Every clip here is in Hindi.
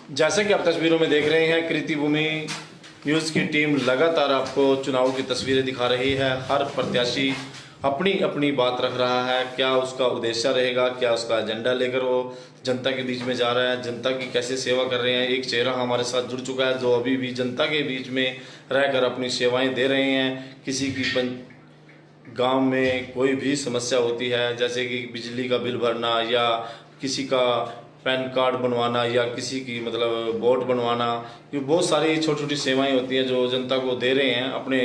जैसे कि आप तस्वीरों में देख रहे हैं, कृति भूमि न्यूज़ की टीम लगातार आपको चुनाव की तस्वीरें दिखा रही है। हर प्रत्याशी अपनी अपनी बात रख रहा है, क्या उसका उद्देश्य रहेगा, क्या उसका एजेंडा लेकर वो जनता के बीच में जा रहा है, जनता की कैसे सेवा कर रहे हैं। एक चेहरा हमारे साथ जुड़ चुका है जो अभी भी जनता के बीच में रहकर अपनी सेवाएं दे रहे हैं। किसी की गांव में कोई भी समस्या होती है, जैसे कि बिजली का बिल भरना या किसी का पैन कार्ड बनवाना या किसी की मतलब वोट बनवाना, ये बहुत सारी छोटी छोटी सेवाएं होती हैं जो जनता को दे रहे हैं अपने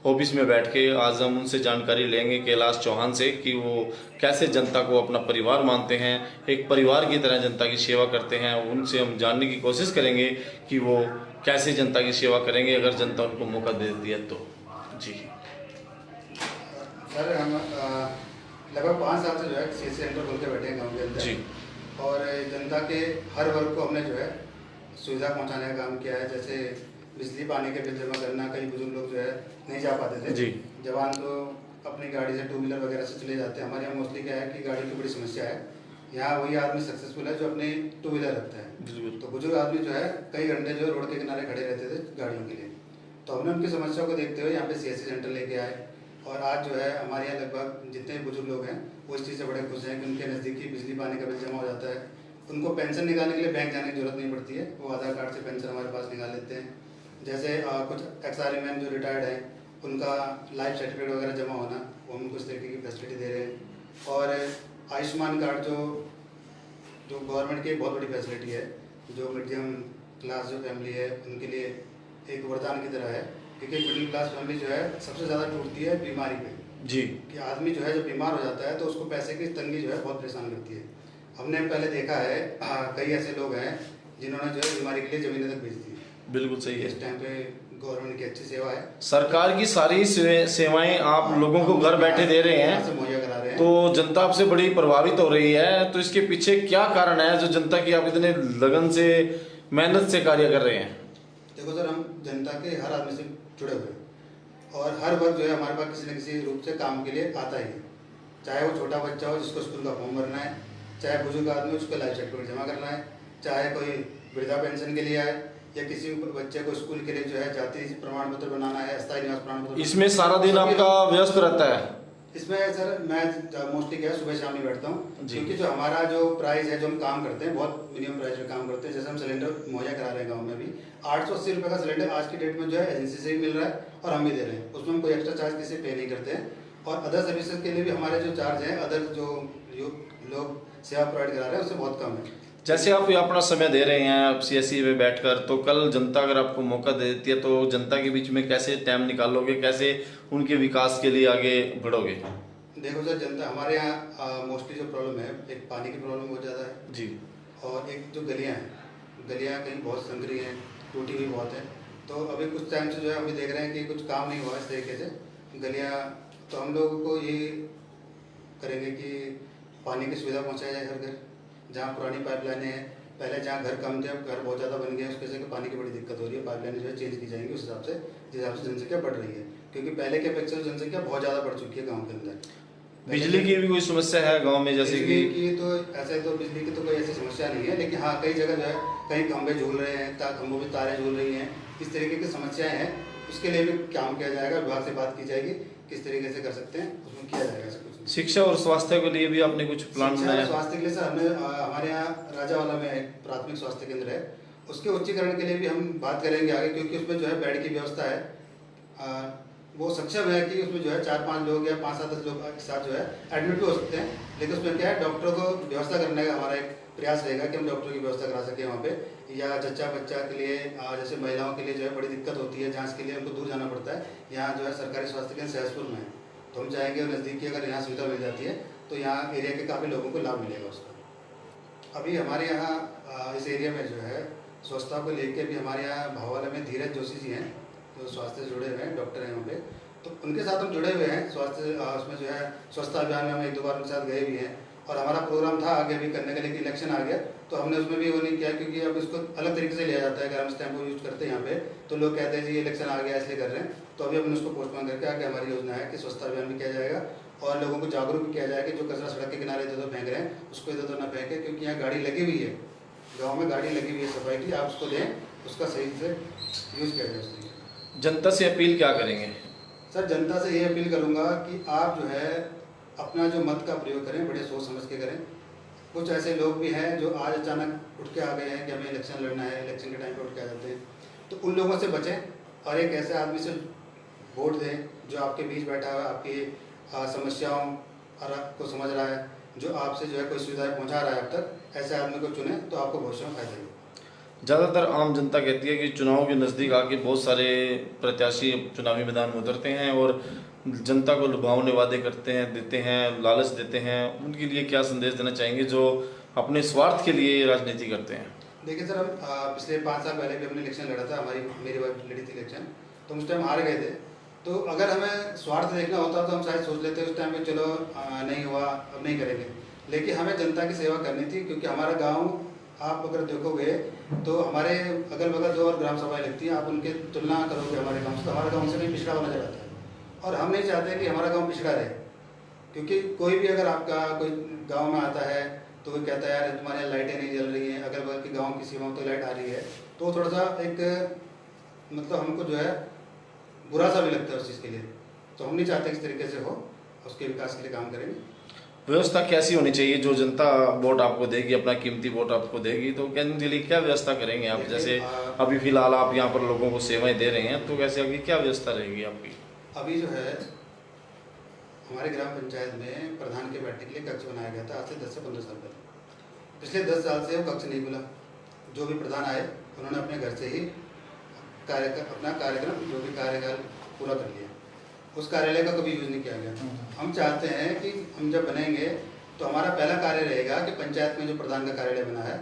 ऑफिस में बैठ के। आज हम उनसे जानकारी लेंगे कैलाश चौहान से कि वो कैसे जनता को अपना परिवार मानते हैं, एक परिवार की तरह जनता की सेवा करते हैं। उनसे हम जानने की कोशिश करेंगे कि वो कैसे जनता की सेवा करेंगे अगर जनता उनको मौका दे देती है तो। जी सर, हम लगभग 5 साल से जो है सीएससी सेंटर खोल के बैठे हैं गाँव के अंदर जी। और जनता के हर वर्ग को हमने जो है सुविधा पहुंचाने का काम किया है। जैसे बिजली पानी के बिल जमा करना, कई बुजुर्ग लोग जो है नहीं जा पाते थे जी। जवान तो अपनी गाड़ी से 2 व्हीलर वगैरह से चले जाते हैं। हमारे यहाँ मोस्टली क्या है कि गाड़ी की बड़ी समस्या है। यहाँ वही आदमी सक्सेसफुल है जो अपनी 2 व्हीलर रखता है। तो बुजुर्ग आदमी जो है कई घंटे जो रोड के किनारे खड़े रहते थे गाड़ियों के लिए, तो हमने उनकी समस्या को देखते हुए यहाँ पे सीएससी सेंटर लेके आए और आज जो है हमारे यहाँ लगभग जितने बुजुर्ग लोग हैं वो इस चीज़ से बड़े खुश हैं कि उनके नज़दीकी बिजली पानी का बिल जमा हो जाता है। उनको पेंशन निकालने के लिए बैंक जाने की जरूरत नहीं पड़ती है, वो आधार कार्ड से पेंशन हमारे पास निकाल लेते हैं। जैसे कुछ एक्स-आर्मी मैन जो रिटायर्ड हैं उनका लाइफ सर्टिफिकेट वगैरह जमा होना, वो हम कुछ तरीके की फैसिलिटी दे रहे हैं। और आयुष्मान कार्ड जो गवर्नमेंट की बहुत बड़ी फैसिलिटी है, जो मीडियम क्लास जो फैमिली है उनके लिए एक वरदान की तरह है। क्योंकि मिडिल क्लास फैमिली जो है सबसे ज़्यादा टूटती है बीमारी पे जी। कि आदमी जो है जब बीमार हो जाता है तो उसको पैसे की तंगी जो है बहुत परेशान करती है। हमने पहले देखा है कई ऐसे लोग हैं जिन्होंने जो है बीमारी के लिए ज़मीनें तक बेच दी। बिल्कुल सही है। इस टाइम पे गवर्नमेंट की अच्छी सेवा है, सरकार की सारी सेवाएं आप लोगों को घर बैठे दे रहे हैं, मुहैया करा रहे हैं। तो जनता आपसे बड़ी प्रभावित हो रही है। तो इसके पीछे क्या कारण है जो जनता की आप इतने लगन से मेहनत से कार्य कर रहे हैं? देखो सर, हम जनता के हर आदमी से जुड़े हुए हैं और हर वर्ग जो है हमारे पास किसी न किसी रूप से काम के लिए आता ही है। चाहे वो छोटा बच्चा हो जिसको स्कूल का फॉर्म भरना है, चाहे बुजुर्ग आदमी उसको लाइफ सर्टिफिकेट जमा करना है, चाहे कोई वृद्धा पेंशन के लिए आए या किसी बच्चे को स्कूल के लिए जो है जाति प्रमाण पत्र बनाना है, अस्थायी निवास प्रमाण पत्र। इसमें सारा दिन आपका व्यस्त रहता है? इसमें सर मैं मोस्टली क्या है सुबह शाम ही बैठता हूँ, क्योंकि जो हमारा जो प्राइस है जो हम काम करते हैं बहुत मिनिमम प्राइस में काम करते हैं। जैसे हम सिलेंडर मुहैया करा रहे हैं गाँव में भी 880 रुपये का सिलेंडर आज की डेट में जो है एजेंसी से भी मिल रहा है और हम भी दे रहे हैं। उसमें हम कोई एक्स्ट्रा चार्ज किसी पे नहीं करते हैं। और अदर सर्विसेज के लिए भी हमारे जो चार्ज हैं अदर जो लोग सेवा प्रोवाइड करा रहे हैं उससे बहुत कम है। जैसे आप अपना समय दे रहे हैं आप सीएससी में बैठकर, तो कल जनता अगर आपको मौका दे देती है तो जनता के बीच में कैसे टाइम निकालोगे, कैसे उनके विकास के लिए आगे बढ़ोगे? देखो सर, जनता हमारे यहाँ मोस्टली जो प्रॉब्लम है, एक पानी की प्रॉब्लम बहुत ज़्यादा है जी, और एक जो गलियाँ हैं, गलियाँ कहीं बहुत संकरी हैं, टूटी हुई बहुत है। तो अभी कुछ टाइम से जो है हम भी देख रहे हैं कि कुछ काम नहीं हुआ इस तरीके से गलियाँ। तो हम लोगों को ये करेंगे कि पानी की सुविधा पहुँचाई जाए हर घर। जहाँ पुरानी पाइपलाइनें हैं, पहले जहाँ घर कम थे अब घर बहुत ज़्यादा बन गए, उसके से पानी की बड़ी दिक्कत हो रही है। पाइपलाइनें जो है चेंज की जाएंगी उस हिसाब से जिस हिसाब से जनसंख्या बढ़ रही है, क्योंकि पहले के अपेक्षा जनसंख्या बहुत ज़्यादा बढ़ चुकी है गाँव के अंदर। बिजली की भी कोई समस्या है गांव में? जैसे कि तो ऐसे तो बिजली की तो कोई ऐसी समस्या नहीं है, लेकिन हाँ कई जगह जो है कहीं खंभे झूल रहे हैं, खंभों में तारें झूल रही हैं, इस तरीके की समस्याएं हैं। उसके लिए भी काम किया जाएगा, विभाग से बात की जाएगी किस तरीके से कर सकते हैं, उसमें किया जाएगा सब कुछ। शिक्षा और स्वास्थ्य के लिए भी आपने कुछ प्लान बनाया? स्वास्थ्य के लिए सर हमने हमारे यहाँ राजावाला में एक प्राथमिक स्वास्थ्य केंद्र है, उसके उच्चीकरण के लिए भी हम बात करेंगे आगे, क्योंकि उसमें जो है बेड की व्यवस्था है। वो सक्षम है कि उसमें जो है 4-5 लोग या 5-7 लोग के साथ जो है एडमिट भी हो सकते हैं। लेकिन उसमें क्या है, डॉक्टरों को व्यवस्था करने का हमारा एक प्रयास रहेगा कि हम डॉक्टरों की व्यवस्था करा सकें वहाँ पे। या जच्चा बच्चा के लिए जैसे महिलाओं के लिए जो है बड़ी दिक्कत होती है, जांच के लिए उनको दूर जाना पड़ता है। यहाँ जो है सरकारी स्वास्थ्य केंद्र सहसपुर में है, तो हम चाहेंगे नज़दीकी अगर यहाँ सुविधा मिल जाती है तो यहाँ एरिया के काफ़ी लोगों को लाभ मिलेगा उसका। अभी हमारे यहाँ इस एरिया में जो है स्वच्छता को लेकर भी हमारे यहाँ भावाला में धीरज जोशी जी हैं जो स्वास्थ्य से जुड़े हुए हैं, डॉक्टर हैं वहाँ पे, तो उनके साथ हम जुड़े हुए हैं स्वास्थ्य उसमें जो है स्वच्छता अभियान में हम 1-2 बार उनके साथ गए भी हैं। और हमारा प्रोग्राम था आगे भी करने का, लेकिन इलेक्शन आ गया तो हमने उसमें भी वो नहीं किया, क्योंकि अब इसको अलग तरीके से लिया जाता है। अगर हम स्टैम्प को यूज़ करते हैं यहाँ पे तो लोग कहते हैं जी इलेक्शन आ गया इसलिए कर रहे हैं। तो अभी हमने उसको पोस्टपोन करके आगे हमारी योजना है कि स्वच्छता अभियान भी किया जाएगा और लोगों को जागरूक भी किया जाएगा कि जो कचरा सड़क के किनारे इधर उधर फेंक रहे हैं उसको इधर उधर ना फेंके, क्योंकि यहाँ गाड़ी लगी हुई है गांव में गाड़ी लगी हुई है सफाई की, आप उसको दें, उसका सही से यूज़ किया जाए उसको। जनता से अपील क्या करेंगे? सर जनता से ये अपील करूंगा कि आप जो है अपना जो मत का प्रयोग करें, बड़े सोच समझ के करें। कुछ ऐसे लोग भी हैं जो आज अचानक उठ के आ गए हैं कि हमें इलेक्शन लड़ना है, इलेक्शन के टाइम पे उठ के आ जाते हैं, तो उन लोगों से बचें और एक ऐसे आदमी से वोट दें जो आपके बीच बैठा है, आपकी समस्याओं और आपको समझ रहा है, जो आपसे जो है कोई सुविधाएं पहुंचा रहा है अब तक। ऐसे आदमी को चुनें तो आपको भविष्य में फायदा होगा। ज़्यादातर आम जनता कहती है कि चुनाव के नज़दीक आके बहुत सारे प्रत्याशी चुनावी मैदान में उतरते हैं और जनता को लुभावने वादे करते हैं, देते हैं, लालच देते हैं। उनके लिए क्या संदेश देना चाहेंगे जो अपने स्वार्थ के लिए राजनीति करते हैं? देखिए सर, हम पिछले 5 साल पहले भी हमने इलेक्शन लड़ा था, मेरी वाइफ लड़ी थी इलेक्शन, तो उस टाइम हार गए थे। तो अगर हमें स्वार्थ देखना होता तो हम शायद सोच लेते उस टाइम पे चलो नहीं हुआ, अब नहीं करेंगे। लेकिन हमें जनता की सेवा करनी थी, क्योंकि हमारा गांव आप अगर देखोगे तो हमारे अगल बगल 2 और ग्राम सभाएं लगती हैं, आप उनके तुलना करोगे हमारे गाँव से, तो हमारा गाँव से कहीं पिछड़ा हुआ नजर आता है। और हम नहीं चाहते कि हमारा गाँव पिछड़ा रहे, क्योंकि कोई भी अगर आपका कोई गाँव में आता है तो वो कहता है यार तुम्हारे यहाँ लाइटें नहीं जल रही हैं, अगल बगल के गाँव की सीमाओं तो लाइट आ रही है, तो थोड़ा सा एक मतलब हमको जो है बुरा सा भी लगता है उस चीज़ के लिए। तो हम नहीं चाहते इस तरीके से हो, उसके विकास के लिए काम करेंगे। व्यवस्था कैसी होनी चाहिए? जो जनता वोट आपको देगी, अपना कीमती वोट आपको देगी, तो के लिए क्या व्यवस्था करेंगे आप? जैसे अभी फिलहाल आप यहाँ पर लोगों को सेवाएं दे रहे हैं, तो कैसे अभी क्या व्यवस्था रहेगी आपकी? अभी जो है हमारे ग्राम पंचायत में प्रधान के बैठने के लिए कक्ष बनाया गया था आज से 10 से 15 साल पहले। पिछले 10 साल से वो कक्ष नहीं खुला। जो भी प्रधान आए उन्होंने अपने घर से ही अपना कार्यक्रम जो भी कार्यकाल पूरा कर लिया। उस कार्यालय का कभी यूज नहीं किया गया। हम चाहते हैं कि हम जब बनेंगे तो हमारा पहला कार्य रहेगा कि पंचायत में जो प्रधान का कार्यालय बना है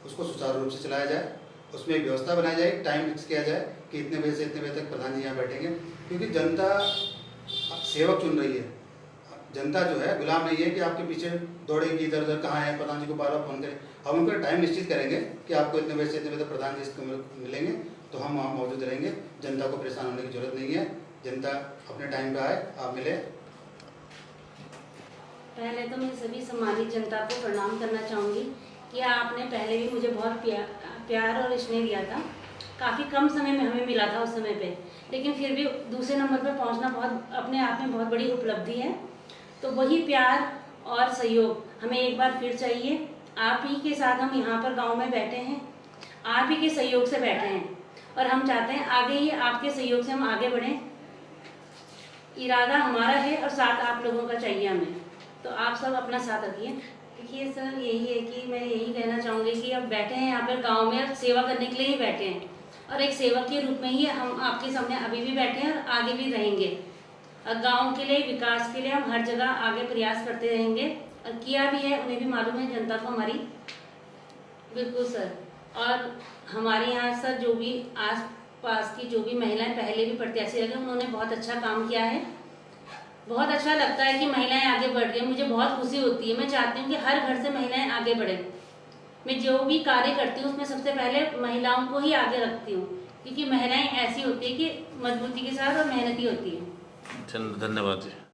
उसको सुचारू रूप से चलाया जाए, उसमें एक व्यवस्था बनाई जाए, टाइम फिक्स किया जाए कि इतने बजे से इतने बजे तक प्रधान जी यहाँ बैठेंगे। क्योंकि जनता सेवक चुन रही है, जनता जो है गुलाम नहीं है कि आपके पीछे दौड़ेगी इधर उधर कहाँ है प्रधान जी को बार बार फोन करें। हम उनका टाइम निश्चित करेंगे कि आपको इतने बजे से इतने बजे तक प्रधान जी इसको मिलेंगे, तो हम वहाँ मौजूद रहेंगे। जनता को परेशान होने की जरूरत नहीं है, जनता अपने टाइम पे आए, आप मिले। पहले तो मैं सभी सम्मानित जनता को प्रणाम करना चाहूँगी कि आपने पहले भी मुझे बहुत प्यार और स्नेह दिया था। काफ़ी कम समय में हमें मिला था उस समय पे, लेकिन फिर भी दूसरे नंबर पे पहुंचना बहुत अपने आप में बहुत बड़ी उपलब्धि है। तो वही प्यार और सहयोग हमें एक बार फिर चाहिए। आप ही के साथ हम यहाँ पर गांव में बैठे हैं, आप ही के सहयोग से बैठे हैं और हम चाहते हैं आगे ही आपके सहयोग से हम आगे बढ़ें। इरादा हमारा है और साथ आप लोगों का चाहिए हमें, तो आप सब अपना साथ रखिए। देखिए सर, यही है कि मैं यही कहना चाहूँगी कि अब बैठे हैं यहाँ पर गांव में सेवा करने के लिए ही बैठे हैं और एक सेवक के रूप में ही हम आपके सामने अभी भी बैठे हैं और आगे भी रहेंगे। और गांव के लिए, विकास के लिए हम हर जगह आगे प्रयास करते रहेंगे और किया भी है, उन्हें भी मालूम है जनता को हमारी। बिल्कुल सर। और हमारे यहाँ सर जो भी आस पास की जो भी महिलाएं पहले भी प्रत्याशी रहे, उन्होंने बहुत अच्छा काम किया है। बहुत अच्छा लगता है कि महिलाएं आगे बढ़ रही हैं, मुझे बहुत खुशी होती है। मैं चाहती हूँ कि हर घर से महिलाएं आगे बढ़ें। मैं जो भी कार्य करती हूँ उसमें सबसे पहले महिलाओं को ही आगे रखती हूँ, क्योंकि महिलाएं ऐसी होती है कि मजबूती के साथ और मेहनती होती है। धन्यवाद जी।